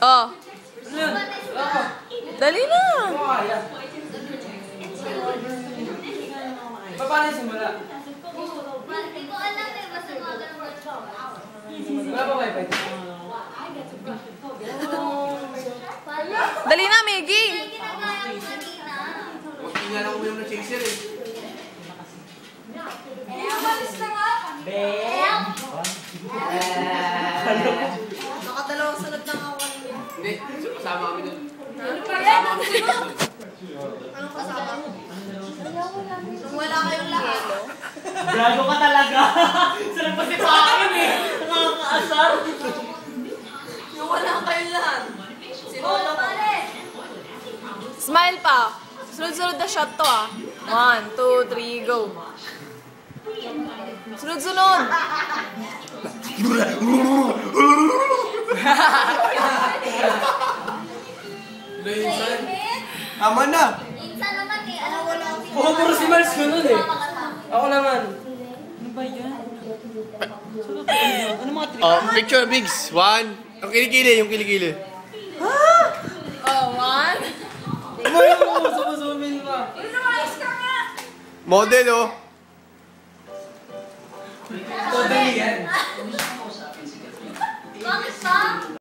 Oh. Dali na. Paano simula? Hindi ko alam eh, basta mga ganun. Wala ba wifi? Dali na, Miggy. Ginagaya ko kanina. Hindi nga lang uminom na chaser eh. Umalis na nga. Nakadalawang sunod na ako kanina. Hindi, kasama kami dun. Anong kasama? Nung wala kayong lahat. Gago ka talaga. Sarap kasi sa akin eh. Nakakaasar. Nung wala kayong lahat. Sinolo ko. Smile pa. Sunod-sunod na shot to ah. 1, 2, 3, go. Sunod-sunod. Tama na! Insan naman eh. Ano wala akong Oo, puro si Miles ganun eh. Ako naman. Oh, picture bigs. 1. Yung kilikili, yung kilikili. Oh, 1. Umayo mo, sumusumin pa. Model oh. Totally yan.